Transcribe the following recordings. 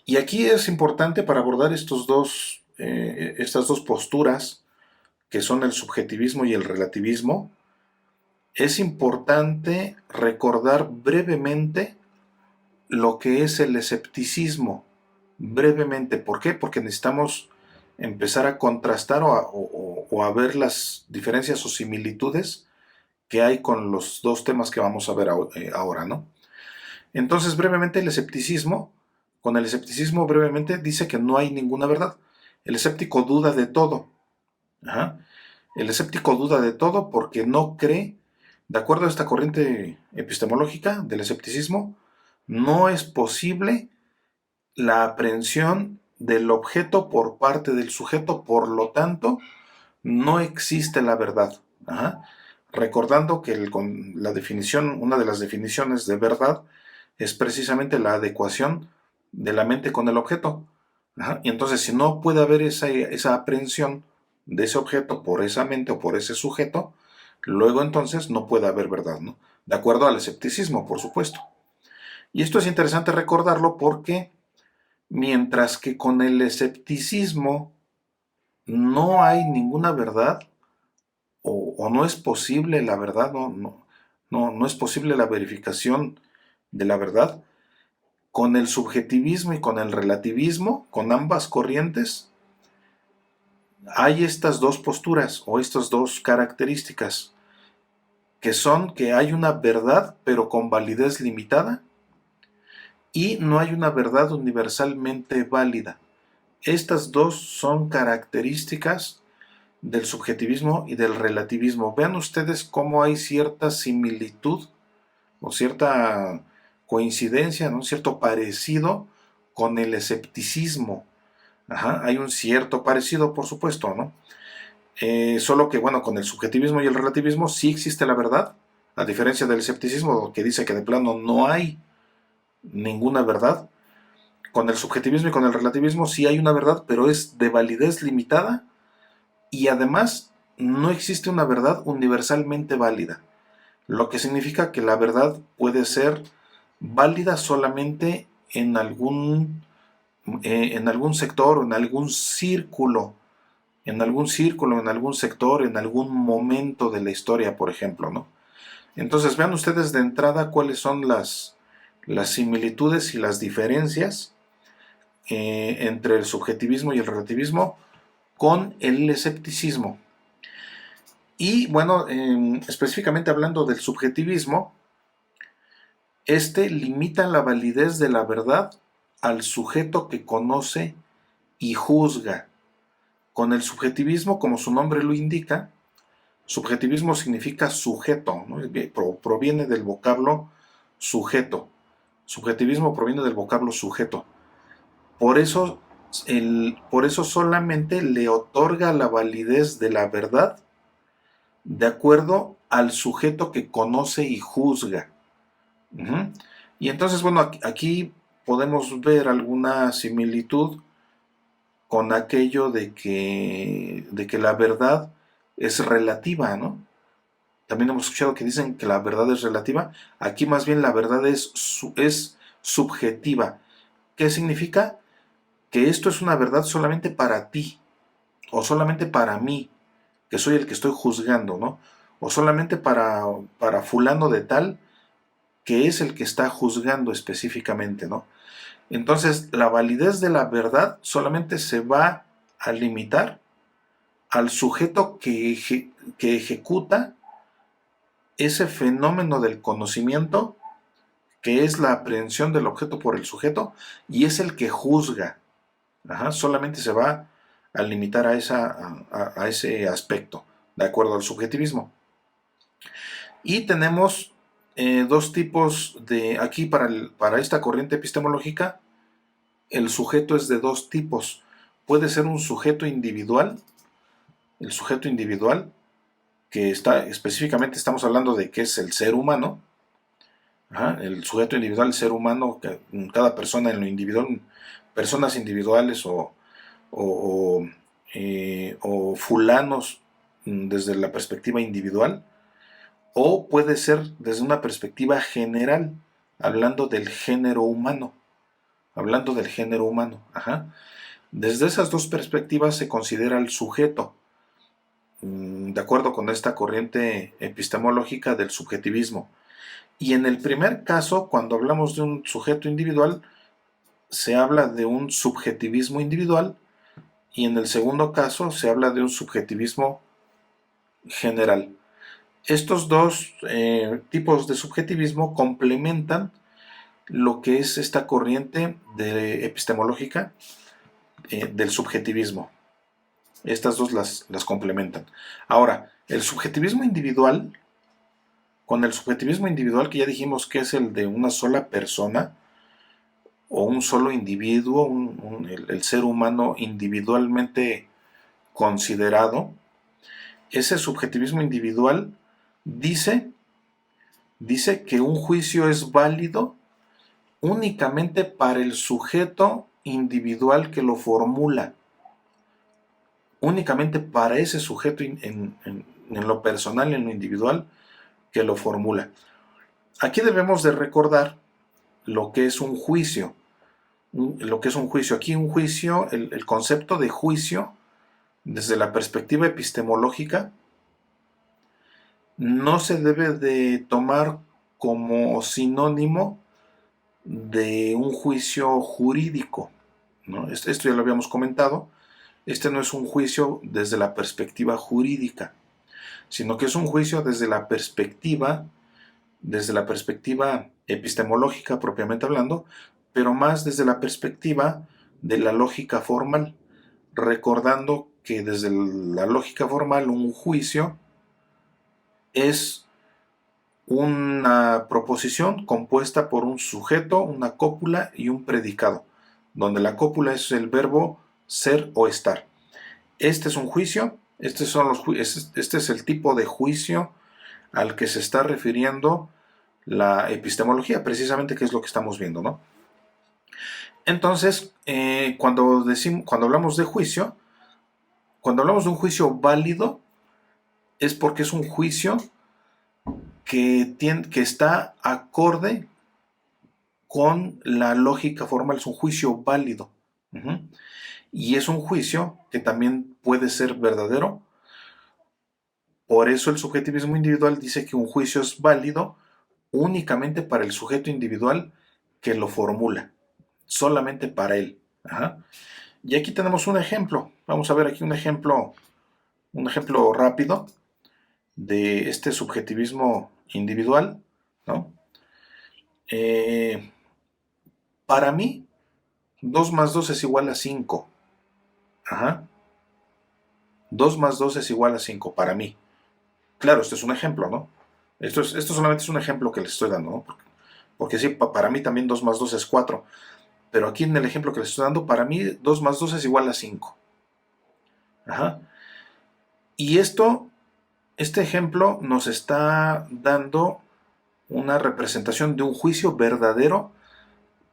Y aquí es importante para abordar estas dos posturas, que son el subjetivismo y el relativismo, es importante recordar brevemente lo que es el escepticismo. Brevemente, ¿por qué? Porque necesitamos empezar a contrastar o a ver las diferencias o similitudes que hay con los dos temas que vamos a ver ahora, ¿no? Entonces, brevemente, con el escepticismo brevemente dice que no hay ninguna verdad. El escéptico duda de todo. Ajá. El escéptico duda de todo porque no cree, de acuerdo a esta corriente epistemológica del escepticismo, no es posible la aprehensión del objeto por parte del sujeto, por lo tanto, no existe la verdad. Ajá. Recordando que la definición, una de las definiciones de verdad es precisamente la adecuación de la mente con el objeto. Ajá. Y entonces, si no puede haber esa aprehensión de ese objeto por esa mente o por ese sujeto, luego entonces no puede haber verdad, ¿no? De acuerdo al escepticismo, por supuesto. Y esto es interesante recordarlo porque mientras que con el escepticismo no hay ninguna verdad, o no es posible la verdad, no es posible la verificación de la verdad, con el subjetivismo y con el relativismo, con ambas corrientes, hay estas dos posturas o estas dos características, que son que hay una verdad pero con validez limitada y no hay una verdad universalmente válida. Estas dos son características del subjetivismo y del relativismo. Vean ustedes cómo hay cierta similitud o cierta coincidencia, ¿no? Cierto parecido con el escepticismo. Ajá, hay un cierto parecido, por supuesto, ¿no? Solo que, bueno, con el subjetivismo y el relativismo sí existe la verdad, a diferencia del escepticismo, que dice que de plano no hay ninguna verdad. Con el subjetivismo y con el relativismo sí hay una verdad, pero es de validez limitada y además no existe una verdad universalmente válida, lo que significa que la verdad puede ser válida solamente en algún sector o en algún sector, en algún momento de la historia, por ejemplo, ¿no? Entonces vean ustedes de entrada cuáles son las similitudes y las diferencias entre el subjetivismo y el relativismo con el escepticismo. Y bueno, específicamente hablando del subjetivismo, este limita la validez de la verdad al sujeto que conoce y juzga. Con el subjetivismo, como su nombre lo indica, subjetivismo significa sujeto, ¿no? Proviene del vocablo sujeto. Subjetivismo proviene del vocablo sujeto. Por eso, por eso solamente le otorga la validez de la verdad de acuerdo al sujeto que conoce y juzga. Ujú. Y entonces, bueno, aquí podemos ver alguna similitud con aquello de que la verdad es relativa, ¿no? También hemos escuchado que dicen que la verdad es relativa. Aquí más bien la verdad es subjetiva. ¿Qué significa? Que esto es una verdad solamente para ti, o solamente para mí, que soy el que estoy juzgando, ¿no? O solamente para fulano de tal, que es el que está juzgando específicamente, ¿no? Entonces, la validez de la verdad solamente se va a limitar al sujeto que ejecuta ese fenómeno del conocimiento, que es la aprehensión del objeto por el sujeto, y es el que juzga. Ajá, solamente se va a limitar a ese aspecto, de acuerdo al subjetivismo. Y tenemos dos tipos aquí para esta corriente epistemológica, el sujeto es de dos tipos. Puede ser un sujeto individual, el sujeto individual, que está específicamente estamos hablando de que es el ser humano. Ajá, el sujeto individual, el ser humano, cada persona en lo individual, personas individuales o, o fulanos desde la perspectiva individual, o puede ser desde una perspectiva general, hablando del género humano. hablando del género humano. Ajá. Desde esas dos perspectivas se considera el sujeto, de acuerdo con esta corriente epistemológica del subjetivismo. Y en el primer caso, cuando hablamos de un sujeto individual, se habla de un subjetivismo individual, y en el segundo caso se habla de un subjetivismo general. Estos dos tipos de subjetivismo complementan lo que es esta corriente epistemológica del subjetivismo. Estas dos las complementan. Ahora, el subjetivismo individual, con el subjetivismo individual que ya dijimos que es el de una sola persona o un solo individuo, el ser humano individualmente considerado, ese subjetivismo individual dice, dice que un juicio es válido únicamente para el sujeto individual que lo formula, únicamente para ese sujeto en lo personal, en lo individual que lo formula. Aquí debemos de recordar lo que es un juicio. Lo que es un juicio. Aquí un juicio, el concepto de juicio, desde la perspectiva epistemológica, no se debe de tomar como sinónimo de un juicio jurídico, ¿no? Esto ya lo habíamos comentado. Este no es un juicio desde la perspectiva jurídica, sino que es un juicio desde la perspectiva epistemológica propiamente hablando, pero más desde la perspectiva de la lógica formal, recordando que desde la lógica formal un juicio es una proposición compuesta por un sujeto, una cópula y un predicado, donde la cópula es el verbo ser o estar. Este es un juicio, este es el tipo de juicio al que se está refiriendo la epistemología, precisamente, que es lo que estamos viendo, ¿no? Entonces, cuando hablamos de juicio, cuando hablamos de un juicio válido, es porque es un juicio que está acorde con la lógica formal, es un juicio válido. Uh-huh. Y es un juicio que también puede ser verdadero. Por eso el subjetivismo individual dice que un juicio es válido únicamente para el sujeto individual que lo formula, solamente para él. Ajá. Y aquí tenemos un ejemplo. Vamos a ver aquí un ejemplo rápido de este subjetivismo individual, ¿no? Para mí, 2 más 2 es igual a 5. Ajá. 2 más 2 es igual a 5 para mí. Claro, este es un ejemplo, ¿no? Esto solamente es un ejemplo que les estoy dando, ¿no? Porque sí, para mí también 2 más 2 es 4. Pero aquí en el ejemplo que les estoy dando, para mí 2 más 2 es igual a 5. Ajá. Y este ejemplo nos está dando una representación de un juicio verdadero,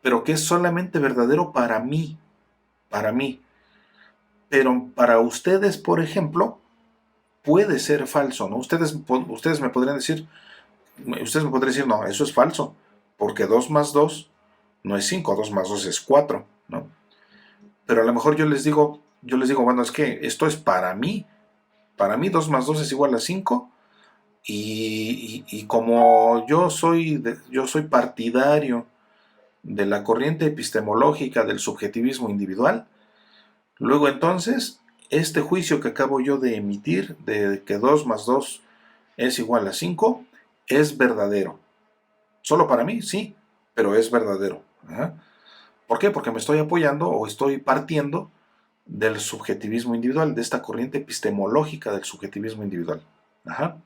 pero que es solamente verdadero para mí, para mí. Pero para ustedes, por ejemplo, puede ser falso, ¿no? Ustedes me podrían decir, no, eso es falso, porque 2 más 2 no es 5, 2 más 2 es 4, ¿no? Pero a lo mejor yo les digo, bueno, es que esto es para mí 2 más 2 es igual a 5, y como yo soy partidario de la corriente epistemológica del subjetivismo individual, luego entonces, este juicio que acabo yo de emitir, de que 2 más 2 es igual a 5, es verdadero. Solo para mí, sí, pero es verdadero. Ajá. ¿Por qué? Porque me estoy apoyando o estoy partiendo del subjetivismo individual, de esta corriente epistemológica del subjetivismo individual. Ajá.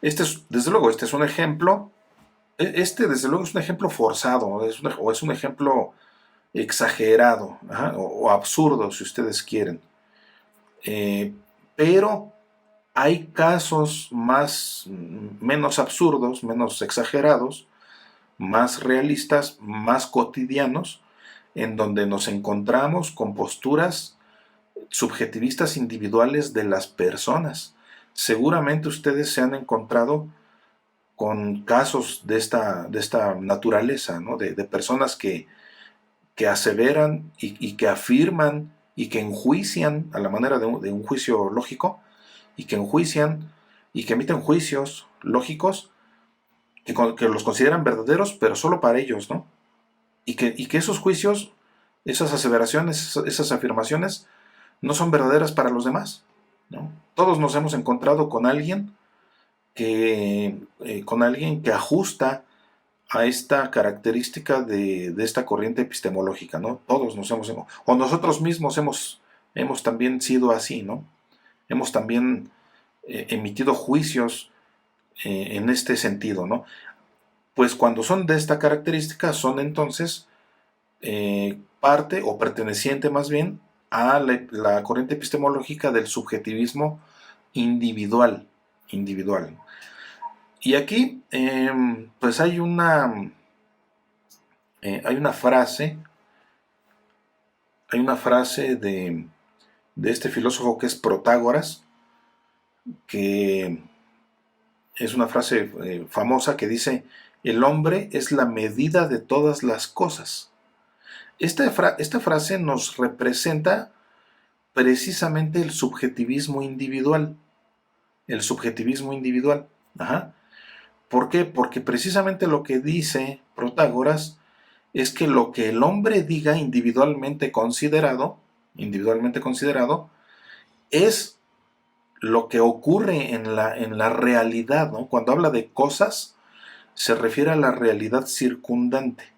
Desde luego, este es un ejemplo. Desde luego, es un ejemplo forzado, o es un ejemplo exagerado, ajá, o absurdo, si ustedes quieren. Pero hay casos menos absurdos, menos exagerados, más realistas, más cotidianos, en donde nos encontramos con posturas subjetivistas individuales de las personas. Seguramente ustedes se han encontrado con casos de esta naturaleza, ¿no? De personas que que aseveran y que afirman y que enjuician a la manera de un juicio lógico, y que enjuician y que emiten juicios lógicos que los consideran verdaderos, pero solo para ellos, ¿no? Y que esos juicios, esas aseveraciones, esas afirmaciones, no son verdaderas para los demás, ¿no? Todos nos hemos encontrado con alguien que ajusta a esta característica de esta corriente epistemológica, ¿no? Todos nos o nosotros mismos hemos también sido así, ¿no? Hemos también emitido juicios en este sentido, ¿no? Pues cuando son de esta característica, son entonces parte o perteneciente más bien a la corriente epistemológica del subjetivismo individual. Individual. Y aquí, pues hay una frase, de este filósofo que es Protágoras, que es una frase famosa que dice: el hombre es la medida de todas las cosas. Esta frase nos representa precisamente el subjetivismo individual. El subjetivismo individual. Ajá. ¿Por qué? Porque precisamente lo que dice Protágoras es que lo que el hombre diga individualmente considerado, es lo que ocurre en la realidad, ¿no? Cuando habla de cosas, se refiere a la realidad circundante,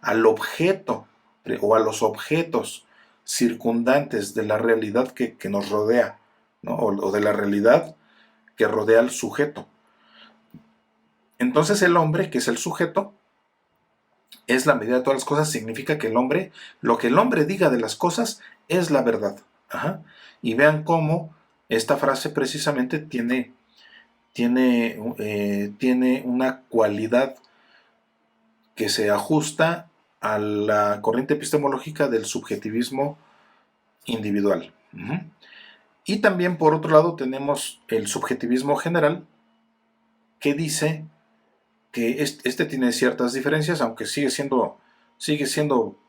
al objeto o a los objetos circundantes de la realidad que nos rodea, ¿no? O de la realidad que rodea al sujeto. Entonces el hombre, que es el sujeto, es la medida de todas las cosas. Significa que lo que el hombre diga de las cosas es la verdad. Ajá. Y vean cómo esta frase precisamente tiene una cualidad que se ajusta a la corriente epistemológica del subjetivismo individual. Uh-huh. Y también, por otro lado, tenemos el subjetivismo general, que dice que este tiene ciertas diferencias, aunque sigue siendo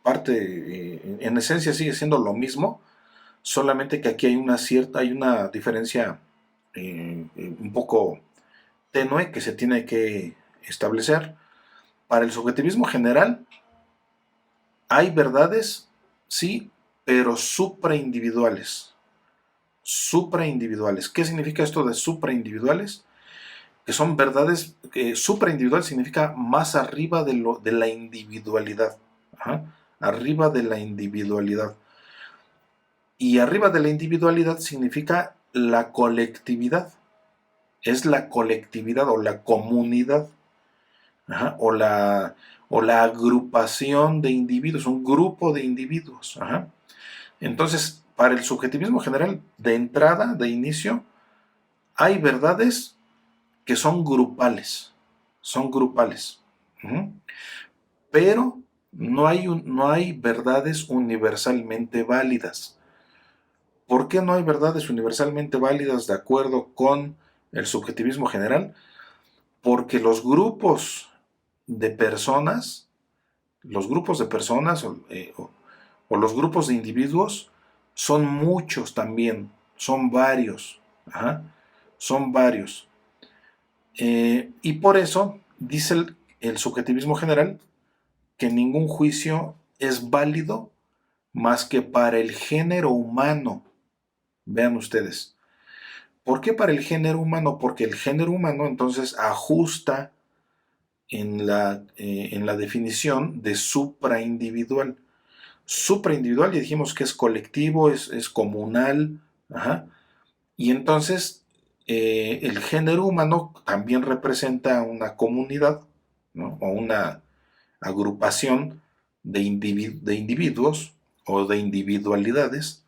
parte, en esencia sigue siendo lo mismo, solamente que aquí hay una diferencia un poco tenue que se tiene que establecer. Para el subjetivismo general hay verdades, sí, pero supraindividuales. Supraindividuales. ¿Qué significa esto de supraindividuales? Que son verdades, supraindividual significa más arriba de la individualidad. Ajá. Arriba de la individualidad. Y arriba de la individualidad significa la colectividad. Es la colectividad o la comunidad. Ajá. O la agrupación de individuos, un grupo de individuos. Ajá. Entonces, para el subjetivismo general, de entrada, de inicio, hay verdades que son grupales. Son grupales. Uh-huh. Pero no hay verdades universalmente válidas. ¿Por qué no hay verdades universalmente válidas de acuerdo con el subjetivismo general? Porque los grupos de personas, o los grupos de individuos son muchos también, son varios. Ajá. Son varios. Y por eso dice el subjetivismo general que ningún juicio es válido más que para el género humano. Vean ustedes. ¿Por qué para el género humano? Porque el género humano entonces ajusta en la definición de supraindividual. Supraindividual, ya dijimos que es colectivo, es comunal. Ajá. Y entonces el género humano también representa una comunidad, ¿no? O una agrupación de individuos o de individualidades,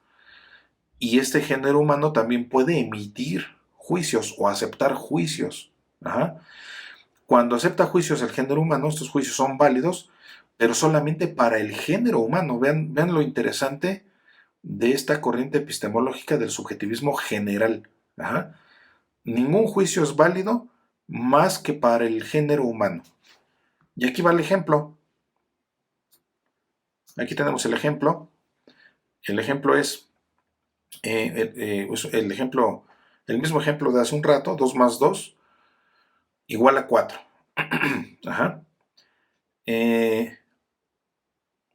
y este género humano también puede emitir juicios o aceptar juicios. Ajá. Cuando acepta juicios el género humano, estos juicios son válidos, pero solamente para el género humano. Vean lo interesante de esta corriente epistemológica del subjetivismo general. Ajá. Ningún juicio es válido más que para el género humano. Y aquí va el ejemplo. Aquí tenemos el ejemplo. El ejemplo es el mismo ejemplo de hace un rato, 2 más 2 igual a 4. Ajá. Eh,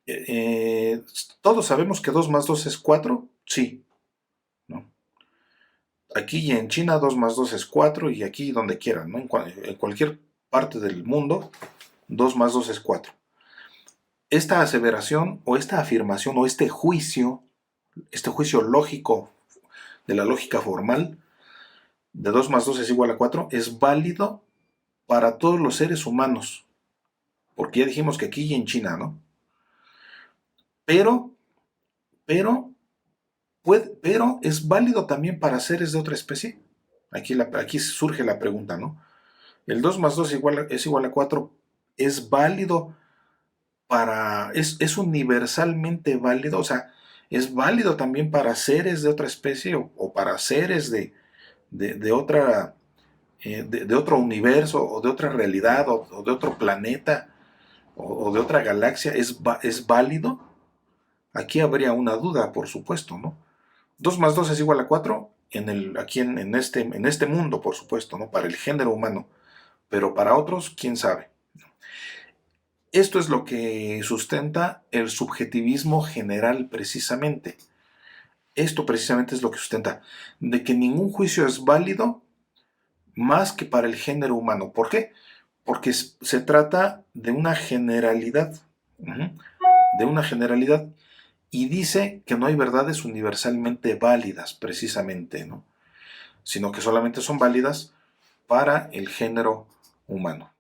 eh, ¿Todos sabemos que 2 más 2 es 4? Sí. ¿No? Aquí y en China 2 más 2 es 4 y aquí donde quieran, ¿no? En cualquier parte del mundo 2 más 2 es 4. Esta aseveración o esta afirmación o este juicio lógico de la lógica formal de 2 más 2 es igual a 4 es válido para todos los seres humanos, porque ya dijimos que aquí y en China, ¿no? Pero, pero, pero es válido también para seres de otra especie. Aquí surge la pregunta, ¿no? El 2 más 2 es igual a 4, es válido es universalmente válido, o sea, es válido también para seres de otra especie o para seres de otra, de otro universo o de otra realidad o de otro planeta o de otra galaxia, es válido. Aquí habría una duda, por supuesto, ¿no? 2 más 2 es igual a 4 aquí en este mundo, por supuesto, ¿no? Para el género humano, pero para otros, quién sabe. Esto es lo que sustenta el subjetivismo general precisamente. Esto precisamente es lo que sustenta, de que ningún juicio es válido más que para el género humano. ¿Por qué? Porque se trata de una generalidad, de una generalidad, y dice que no hay verdades universalmente válidas precisamente, ¿no? Sino que solamente son válidas para el género humano.